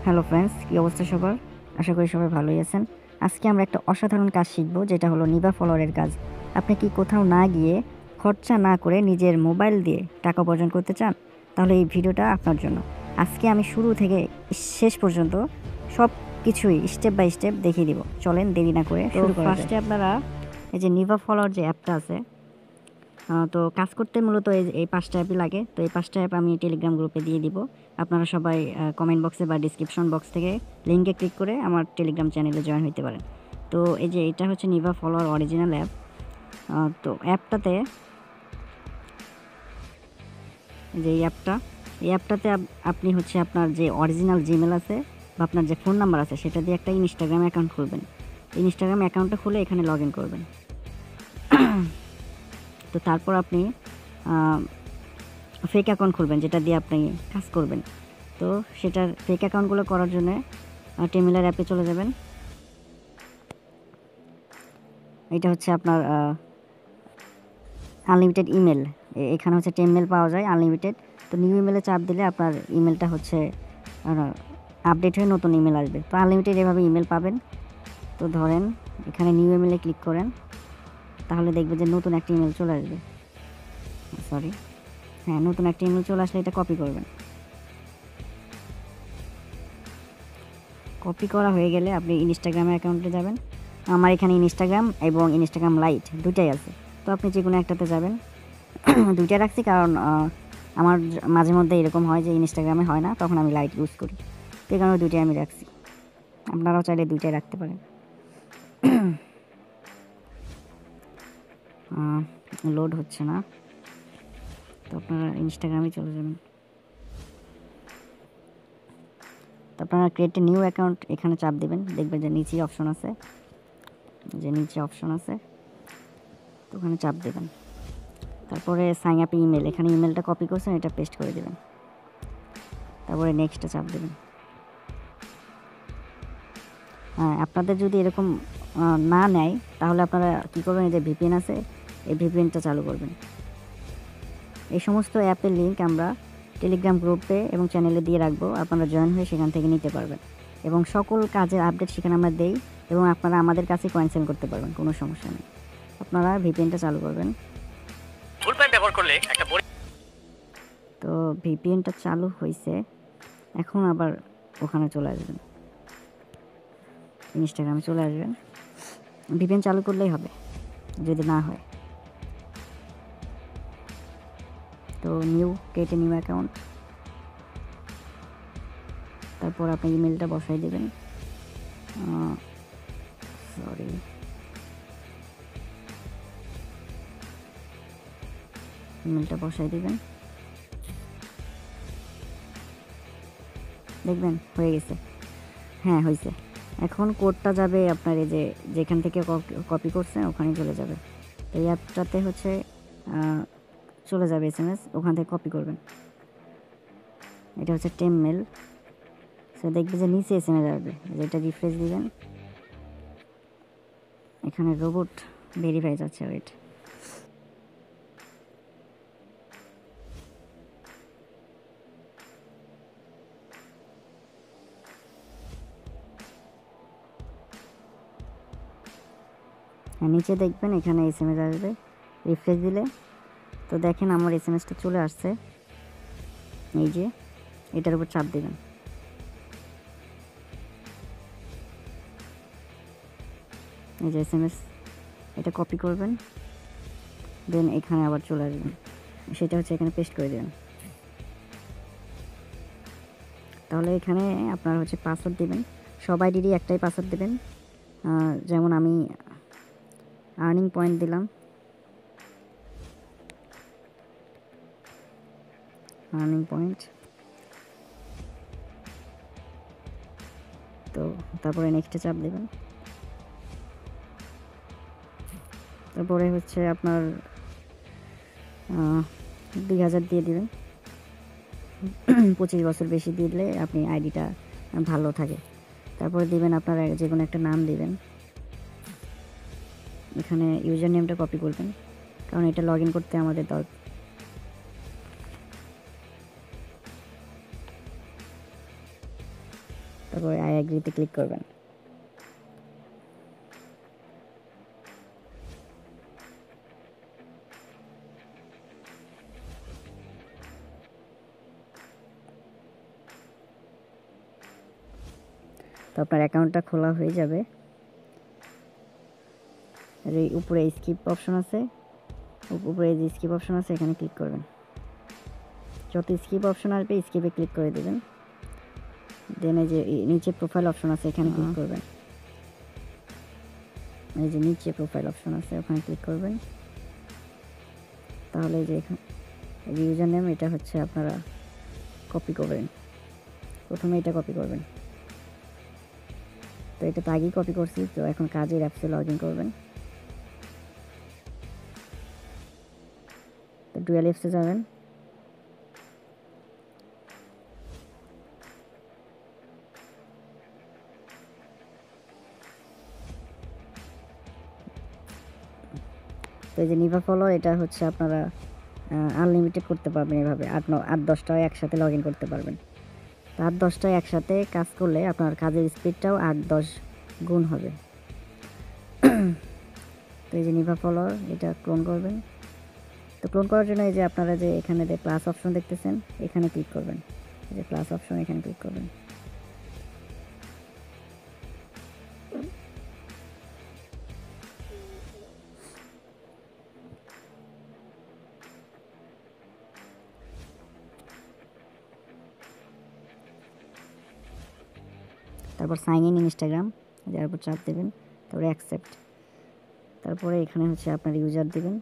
Hello friends, কী অবস্থা সবার? আশা করি সবাই ভালোই আছেন। আজকে আমরা একটা অসাধারণ কাজ শিখব, যেটা হলো নিভা ফলোয়ারের কাজ। আপনি কি কোথাও না গিয়ে খরচা না করে নিজের মোবাইল দিয়ে টাকা উপার্জন করতে চান? তাহলে এই ভিডিওটা আপনার জন্য। আজকে আমি শুরু থেকে শেষ পর্যন্ত সব কিছুই স্টেপ বাই স্টেপ দেখিয়ে দিব। চলেন দেরি না করে শুরু করা যাক। ফার্স্টে আপনারা এই যে নিভা ফলোয়ার যে অ্যাপটা আছে, তো কাজ করতে মূলত এই 5টা অ্যাপই লাগে। তো এই 5টা অ্যাপ আমি টেলিগ্রাম গ্রুপে দিয়ে দিব। আপনারা সবাই কমেন্ট বক্সে বা ডিসক্রিপশন বক্স থেকে লিঙ্কে ক্লিক করে আমার টেলিগ্রাম চ্যানেলে জয়েন হতে পারেন। তো এই যে এটা হচ্ছে নিভা ফলোয়ার অরিজিনাল অ্যাপ। তো অ্যাপটাতে যে এই অ্যাপটাতে আপনি হচ্ছে আপনার যে অরিজিনাল জিমেল আছে বা আপনার যে ফোন নাম্বার আছে সেটা দিয়ে একটা ইনস্টাগ্রাম অ্যাকাউন্ট খুলবেন। ইনস্টাগ্রাম অ্যাকাউন্টটা খুলে এখানে লগ ইন করবেন। তো তারপর আপনি ফেক অ্যাকাউন্ট খুলবেন, যেটা দিয়ে আপনি কাজ করবেন। তো সেটার ফেক অ্যাকাউন্টগুলো করার জন্য টেমিলার অ্যাপে চলে যাবেন। এটা হচ্ছে আপনার আনলিমিটেড ইমেল। এখানে হচ্ছে টেমমেল পাওয়া যায় আনলিমিটেড। তো নিউ ইমেলে চাপ দিলে আপনার ইমেলটা হচ্ছে আপডেট হয়ে নতুন ইমেল আসবে। তো আনলিমিটেড এভাবে ইমেল পাবেন। তো ধরেন এখানে নিউ ইমেলে ক্লিক করেন, তাহলে দেখবেন যে নতুন একটা ইমেল চলে আসবে। নতুন একটা ইমেল চলে আসলে এটা কপি করবেন। কপি করা হয়ে গেলে আপনি ইনস্টাগ্রাম অ্যাকাউন্টে যাবেন। আমার এখানে ইনস্টাগ্রাম এবং ইনস্টাগ্রাম লাইট দুটাই আছে। তো আপনি যে কোনো একটাতে যাবেন। দুইটা রাখছি কারণ আমার মাঝে মধ্যে এরকম হয় যে ইনস্টাগ্রামে হয় না, তখন আমি লাইট ইউজ করি। তো এই কারণে দুইটাই আমি রাখছি। আপনারাও চাইলে দুইটাই রাখতে পারেন। লোড হচ্ছে না, তো আপনারা ইনস্টাগ্রামে চলে যাবেন। তো আপনারা ক্রিয়েট এ নিউ অ্যাকাউন্ট এখানে চাপ দেবেন। দেখবেন যে নিচে অপশন আছে, তো ওখানে চাপ দেবেন। তারপরে সাইন আপ ইমেল, এখানে ইমেলটা কপি করছেন, এটা পেস্ট করে দেবেন। তারপরে নেক্সটে চাপ দেবেন। আপনাদের যদি এরকম না নেয় তাহলে আপনারা কী করবেন, এই যে ভিপিএন আছে, এই ভিপিএনটা চালু করবেন। এই সমস্ত অ্যাপের লিঙ্ক আমরা টেলিগ্রাম গ্রুপে এবং চ্যানেলে দিয়ে রাখবো। আপনারা জয়েন হয়ে সেখান থেকে নিতে পারবেন এবং সকল কাজের আপডেট সেখানে আমরা দেই এবং আপনারা আমাদের কাছে কয়েন সেল করতে পারবেন, কোনো সমস্যা নেই। আপনারা ভিপিএনটা চালু করবেন। তো ভিপিএনটা চালু হয়েছে, এখন আবার ওখানে চলে আসবেন, ইনস্টাগ্রামে চলে আসবেন। ভিপিএন চালু করলেই হবে যদি না হয়। তো ক্রিয়েট এ নিউ অ্যাকাউন্ট, তারপর আপনি ইমেলটা বসাই দেবেন। ইমেলটা বসাই দিবেন, দেখবেন হয়ে গেছে। হ্যাঁ, হয়েছে। এখন কোডটা যাবে আপনার এই যে যেখান থেকে কপি করছেন ওখানে চলে যাবে। তো এই অ্যাপটাতে হচ্ছে চলে যাবে SMS, ওখান থেকে কপি করবেন। এটা হচ্ছে টেমমেল। সো দেখবে যে নিচে SMS আসবে, যেটা রিফ্রেশ দিবেন। এখানে রোবট ভেরিফাই যাচ্ছে, ওয়েট। নিচে দেখবেন এখানে SMS আসবে, রিফ্রেশ দিলে। তো দেখেন আমার SMSটা চলে আসছে। এই যে এটার উপর চাপ দেবেন। এই যে SMS, এটা কপি করবেন, দেন এখানে আবার চলে আসবেন, সেটা হচ্ছে এখানে পেস্ট করে দেবেন। তাহলে এখানে আপনার হচ্ছে পাসওয়ার্ড দেবেন। সব আইডিরই একটাই পাসওয়ার্ড দেবেন। যেমন আমি আর্নিং পয়েন্ট দিলাম, তো তারপরে নেক্সটে চাপ দেবেন। তারপরে হচ্ছে আপনার 2000 দিয়ে দিবেন। 25 বছর বেশি দিলে আপনি আইডিটা ভালো থাকে। তারপরে দিবেন আপনার যে কোনো একটা নাম দিবেন। এখানে ইউজার নেমটা কপি করবেন, কারণ এটা লগ ইন করতে আমাদের দরকার। তারপরে আই এগ্রিতে ক্লিক করবেন। তো আপনার অ্যাকাউন্টটা খোলা হয়ে যাবে। এই উপরে স্কিপ অপশন আছে, উপরে যে স্কিপ অপশন আছে এখানে ক্লিক করবেন। যত স্কিপ অপশন আসবে স্কিপে ক্লিক করে দেবেন। দেন এই যে নিচে প্রোফাইল অপশন আছে এখানে ক্লিক করবেন। এই যে নিচে প্রোফাইল অপশন আছে ওখানে ক্লিক করবেন। তাহলে এই যে এখানে ইউজার নেম এটা হচ্ছে আপনারা কপি করবেন। প্রথমে এটা কপি করবেন। তো এটা তো আগেই কপি করছি, তো এখন কাজের অ্যাপসে লগ ইন করবেন। তো ডুয়াল অ্যাপসে যাবেন। তো এই যে নিভা ফলোয়ার এটা হচ্ছে আপনারা আনলিমিটেড করতে পারবেন। এভাবে 8-10টাও একসাথে লগ ইন করতে পারবেন। তো 8-10টায় একসাথে কাজ করলে আপনার কাজের স্পিডটাও 8-10 গুণ হবে। তো এই যে নিভা ফলোয়ার এটা ক্লোন করবেন। তো ক্লোন করার জন্য এই যে আপনারা যে এখানে যে প্লাস অপশন দেখতেছেন এখানে ক্লিক করবেন। এই যে প্লাস অপশন এখানে ক্লিক করবেন। তারপর সাইন ইন ইনস্টাগ্রাম যার উপর চাপ দেবেন। তারপরে অ্যাকসেপ্ট। তারপরে এখানে হচ্ছে আপনার ইউজার দিবেন।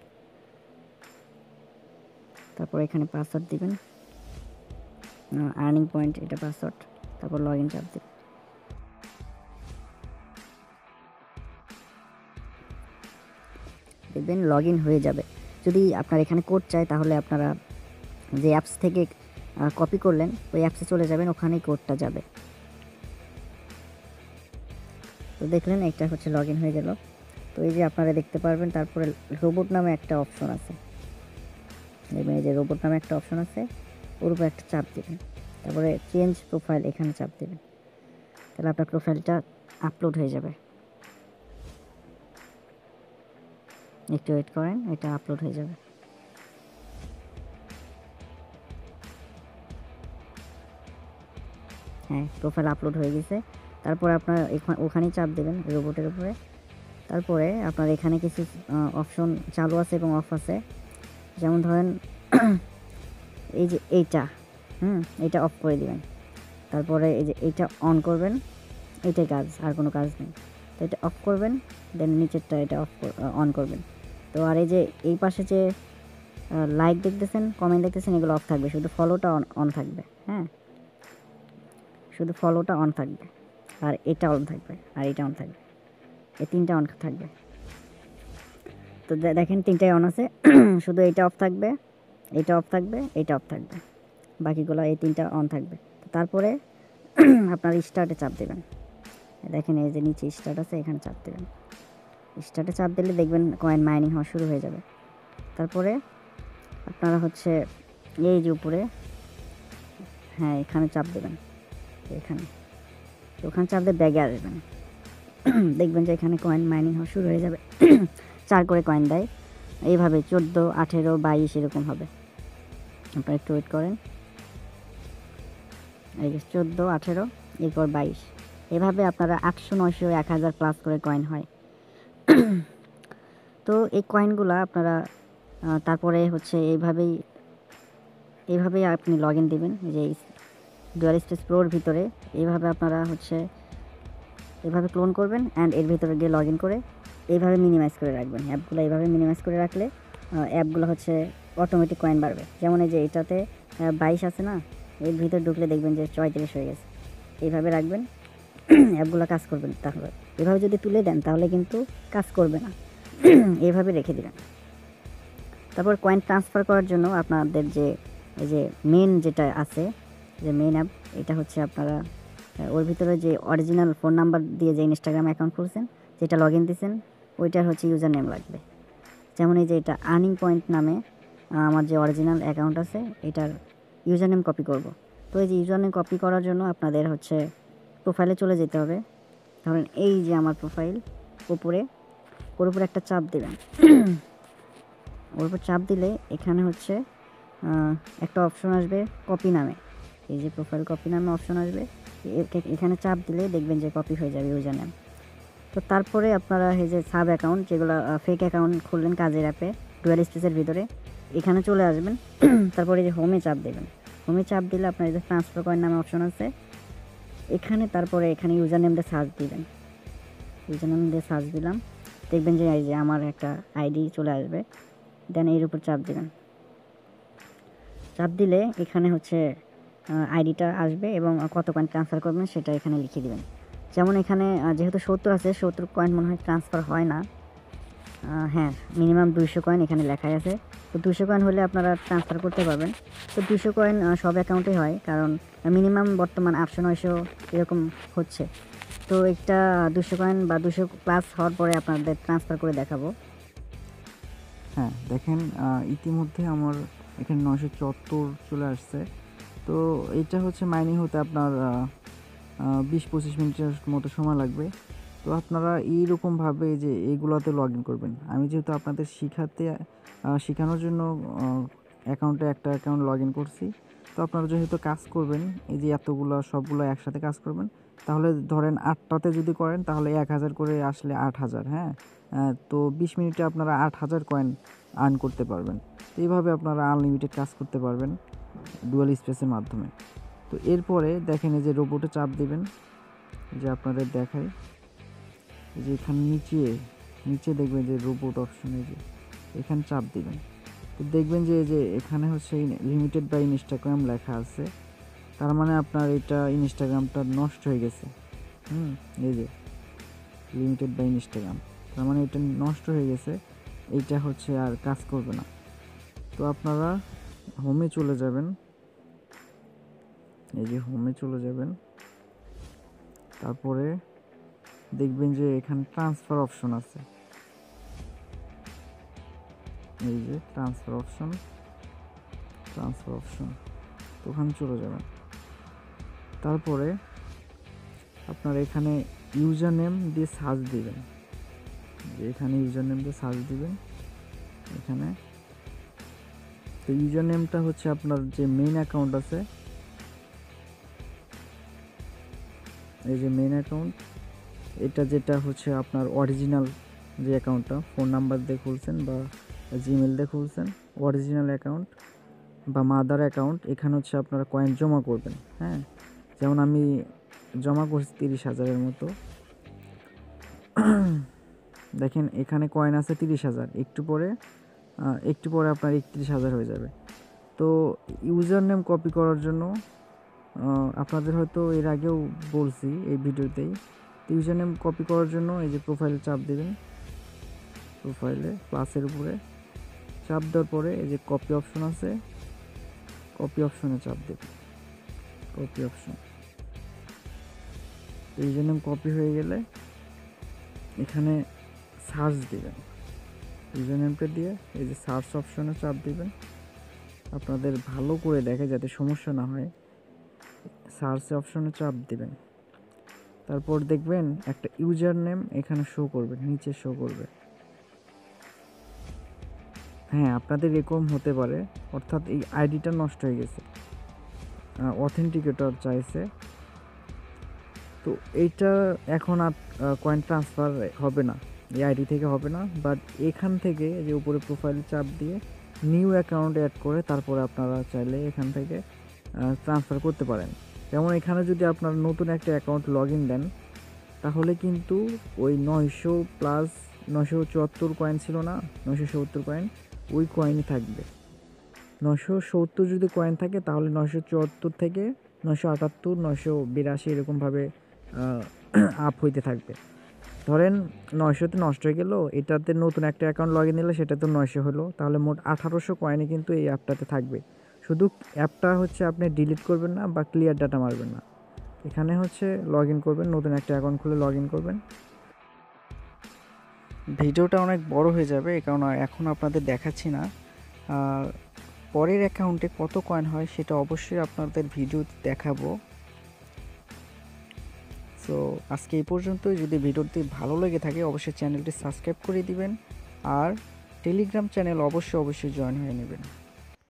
তারপর এখানে পাসওয়ার্ড দিবেন, আর্নিং পয়েন্ট এটা পাসওয়ার্ড। তারপর লগ ইন চাপ দেবেন। দেখবেন লগ ইন হয়ে যাবে। যদি আপনার এখানে কোড চায় তাহলে আপনারা যে অ্যাপস থেকে কপি করলেন ওই অ্যাপসে চলে যাবেন, ওখানেই কোডটা যাবে। তো দেখলেন এটা হচ্ছে লগ ইন হয়ে গেল। তো এই যে আপনারা দেখতে পারবেন তারপরে রোবট নামে একটা অপশন আছে। দেখবেন এই যে রোবট নামে একটা অপশন আছে, ওর উপর একটা চাপ দেবেন। তারপরে চেঞ্জ প্রোফাইল এখানে চাপ দেবেন। তাহলে আপনার প্রোফাইলটা আপলোড হয়ে যাবে। একটু ওয়েট করেন, এটা আপলোড হয়ে যাবে। হ্যাঁ, প্রোফাইল আপলোড হয়ে গেছে। তারপরে আপনার ওখানেই চাপ দেবেন রোবটের উপরে। তারপরে আপনার এখানে কিছু অপশন চালু আছে এবং অফ আছে। যেমন ধরেন এই যে এইটা এইটা অফ করে দিবেন। তারপরে এই যে এইটা অন করবেন, এইটাই কাজ, আর কোনো কাজ নেই। তো এটা অফ করবেন, দেন নিচেরটা এটা অন করবেন। তো আর এই যে এই পাশে যে লাইক দেখতেছেন, কমেন্ট দেখতেছেন, এগুলো অফ থাকবে, শুধু ফলোটা অন থাকবে। হ্যাঁ, শুধু ফলোটা অন থাকবে, আর এটা অন থাকবে, আর এটা অন থাকবে। এই তিনটা অন থাকবে। তো দেখেন তিনটাই অন আছে। শুধু এইটা অফ থাকবে, এইটা অফ থাকবে, এইটা অফ থাকবে, বাকিগুলো এই তিনটা অন থাকবে। তারপরে আপনার স্টার্টে চাপ দেবেন। দেখেন এই যে নিচে স্টার্ট আছে, এখানে চাপ দেবেন। স্টার্টে চাপ দিলে দেখবেন কয়েন মাইনিং হওয়া শুরু হয়ে যাবে। তারপরে আপনারা হচ্ছে এই যে উপরে, হ্যাঁ এখানে চাপ দেবেন, এখানে। তো ওখানে চাপ দিয়ে ব্যাগে আসবেন। দেখবেন যে এখানে কয়েন মাইনিং হওয়া শুরু হয়ে যাবে। 4 করে কয়েন দেয়, এইভাবে 14, 18, 22 এরকম হবে। আপনারা একটু ওয়েট করেন। এই যে 14, 18, এরপর 22, এভাবে আপনারা 800, 900, 1000 প্লাস করে কয়েন হয়। তো এই কয়েনগুলো আপনারা তারপরে হচ্ছে এইভাবেই আপনি লগ ইন দেবেন। যে ডুয়াল স্পেস প্রোর ভিতরে এইভাবে আপনারা হচ্ছে এভাবে ক্লোন করবেন অ্যান্ড এর ভিতরে গিয়ে লগ ইন করে এইভাবে মিনিমাইজ করে রাখবেন। অ্যাপগুলো এইভাবে মিনিমাইজ করে রাখলে অ্যাপগুলো হচ্ছে অটোমেটিক কয়েন বাড়বে। যেমন এই যে এটাতে 22 আছে না, এর ভিতরে ঢুকলে দেখবেন যে 34 হয়ে গেছে। এইভাবে রাখবেন, অ্যাপগুলো কাজ করবেন। তাহলে এভাবে যদি তুলে দেন তাহলে কিন্তু কাজ করবে না। এইভাবে রেখে দিবেন। তারপর কয়েন ট্রান্সফার করার জন্য আপনাদের যে এই যে মেন যেটা আছে, যে মেন অ্যাপ, এটা হচ্ছে আপনারা ওর ভিতরে যে অরিজিনাল ফোন নাম্বার দিয়ে যে ইনস্টাগ্রাম অ্যাকাউন্ট খুলছেন, যেটা লগ ইন দিয়েছেন, ওইটার হচ্ছে ইউজার নেম লাগবে। যেমন এই যে এটা আর্নিং পয়েন্ট নামে আমার যে অরিজিনাল অ্যাকাউন্ট আছে, এটার ইউজার নেম কপি করব। তো এই যে ইউজার নেম কপি করার জন্য আপনাদের হচ্ছে প্রোফাইলে চলে যেতে হবে। ধরেন এই যে আমার প্রোফাইল, ওর উপরে একটা চাপ দেবেন। ওর উপর চাপ দিলে এখানে হচ্ছে একটা অপশন আসবে কপি নামে, এই যে প্রোফাইল কপি নামে অপশন আসবে, এখানে চাপ দিলে দেখবেন যে কপি হয়ে যাবে ইউজার নেম। তো তারপরে আপনারা এই যে সাব অ্যাকাউন্ট, যেগুলো ফেক অ্যাকাউন্ট খুললেন কাজের অ্যাপে ডুয়াল স্পেসের ভিতরে, এখানে চলে আসবেন। তারপরে এই যে হোমে চাপ দেবেন। হোমে চাপ দিলে আপনার এই যে ট্রান্সফার কয়েন নামে অপশন আছে এখানে, তারপরে এখানে ইউজার নেম দিয়ে সার্চ দিবেন। ইউজার নেম দিয়ে সার্চ দিলাম, দেখবেন যে এই যে আমার একটা আইডি চলে আসবে। দেন এর উপর চাপ দেবেন। চাপ দিলে এখানে হচ্ছে আইডিটা আসবে এবং কত কয়েন ট্রান্সফার করবেন সেটা এখানে লিখে দিবেন। যেমন এখানে যেহেতু 70 আছে, 70 কয়েন মনে হয় ট্রান্সফার হয় না। হ্যাঁ, মিনিমাম 200 কয়েন এখানে লেখাই আছে। তো 200 কয়েন হলে আপনারা ট্রান্সফার করতে পারবেন। তো 200 কয়েন সব অ্যাকাউন্টে হয়, কারণ মিনিমাম বর্তমান 800-900 এরকম হচ্ছে। তো একটা 200 কয়েন বা 200 প্লাস হওয়ার পরে আপনাদের ট্রান্সফার করে দেখাবো। হ্যাঁ, দেখেন ইতিমধ্যে আমার এখানে 974 চলে আসছে। তো এটা হচ্ছে মাইনিং হতে আপনার 20-25 মিনিটের মতো সময় লাগবে। তো আপনারা এইরকমভাবে যে এইগুলোতে লগ ইন করবেন। আমি যেহেতু আপনাদের শেখানোর জন্য অ্যাকাউন্টে একটা অ্যাকাউন্ট লগ ইন করছি। তো আপনারা যেহেতু কাজ করবেন, এই যে সবগুলো একসাথে কাজ করবেন, তাহলে ধরেন 8টাতে যদি করেন তাহলে 1000 করে আসলে 8000। হ্যাঁ, তো 20 মিনিটে আপনারা 8000 কয়েন আর্ন করতে পারবেন। তো এইভাবে আপনারা আনলিমিটেড কাজ করতে পারবেন ডুয়াল স্পেসের মাধ্যমে। তো এরপরে দেখেন এই যে রোবটে চাপ দিবেন, যে আপনাদের দেখাই, যে এখানে নিচে দেখবেন যে রোবট অপশনে, যে এখানে চাপ দিবেন। তো দেখবেন যে এখানে হচ্ছে লিমিটেড বাই ইনস্টাগ্রাম লেখা আছে, তার মানে আপনার এটা ইনস্টাগ্রামটা নষ্ট হয়ে গেছে। এই যে লিমিটেড বাই ইনস্টাগ্রাম, তার মানে এটা নষ্ট হয়ে গেছে, এইটা হচ্ছে আর কাজ করবে না। তো আপনারা হোমে চলে যাবেন, এই যে হোমে চলে যাবেন, তারপরে দেখবেন যে এখানে ট্রান্সফার অপশন আছে, এই যে ট্রান্সফার অপশন, তো ওখানে চলে যাবেন। তারপরে আপনার এখানে ইউজার নেম দিয়ে সার্চ দিবেন, এখানে ইউজার নেম দিয়ে সার্চ দিবেন এখানে। তো ইউজার নেমটা হচ্ছে আপনার যে মেইন অ্যাকাউন্ট আছে, এই যে মেইন অ্যাকাউন্ট, এটা যেটা হচ্ছে আপনার অরিজিনাল যে অ্যাকাউন্টটা ফোন নাম্বার দিয়ে খুলছেন বা জিমেল দিয়ে খুলছেন, অরিজিনাল অ্যাকাউন্ট বা মাদার অ্যাকাউন্ট, এখানে হচ্ছে আপনারা কয়েন জমা করবেন। হ্যাঁ, যেমন আমি জমা করছি 30,000-এর মতো। দেখেন এখানে কয়েন আছে 30,000, একটু পরে আপনার 31,000 হয়ে যাবে। তো ইউজার নেম কপি করার জন্য আপনাদের হয়তো এর আগেও বলছি এই ভিডিওতেই, ইউজার নেম কপি করার জন্য এই যে প্রোফাইলে চাপ দেবেন, প্রোফাইলে প্লাসের উপরে চাপ দেওয়ার পরে এই যে কপি অপশন আছে, কপি অপশনে চাপ দেবেন, copy option. User name copy হয়ে গেলে এখানে সার্চ দিবেন, ইউজার নেমটা দিয়ে এই যে সার্চ অপশনে চাপ দিবেন। আপনাদের ভালো করে দেখে যাতে সমস্যা না হয়, সার্চ অপশনে চাপ দিবেন। তারপর দেখবেন একটা ইউজার নেম এখানে শো করবে, নিচে শো করবে। হ্যাঁ, আপনাদের এরকম হতে পারে, অর্থাৎ এই আইডিটা নষ্ট হয়ে গেছে, অথেন্টিকেটর চাইছে। তো এইটা এখন আর কয়েন ট্রান্সফার হবে না, এই আইডি থেকে হবে না, বাট এখান থেকে যে উপরে প্রোফাইল চাপ দিয়ে নিউ অ্যাকাউন্ট অ্যাড করে তারপরে আপনারা চাইলে এখান থেকে ট্রান্সফার করতে পারেন। যেমন এখানে যদি আপনার নতুন একটা অ্যাকাউন্ট লগ ইন দেন, তাহলে কিন্তু ওই 974 কয়েন ছিল না, 970 কয়েন, ওই কয়েনই থাকবে। 970 যদি কয়েন থাকে তাহলে 974 থেকে 978, 982 এরকমভাবে আপ হইতে থাকবে। ধরেন 900তে নষ্ট হয়ে গেল, এটাতে নতুন একটা অ্যাকাউন্ট লগ ইন দিলে সেটা তো 900 হলো, তাহলে মোট 1800 কয়েনই কিন্তু এই অ্যাপটাতে থাকবে। শুধু অ্যাপটা হচ্ছে আপনি ডিলিট করবেন না বা ক্লিয়ার ডাটা মারবেন না, এখানে হচ্ছে লগ ইন করবেন, নতুন একটা অ্যাকাউন্ট খুলে লগ ইন করবেন। ভিডিওটা অনেক বড় হয়ে যাবে, এই কারণে এখন আপনাদের দেখাচ্ছি না। পরের অ্যাকাউন্টে কত কয়েন হয় সেটা অবশ্যই আপনাদের ভিডিও দেখাবো। সো আজকে এই পর্যন্তই। যদি ভিডিওটি ভালো লেগে থাকে অবশ্যই চ্যানেলটি সাবস্ক্রাইব করে দিবেন আর টেলিগ্রাম চ্যানেল অবশ্যই জয়েন হয়ে নেবেন।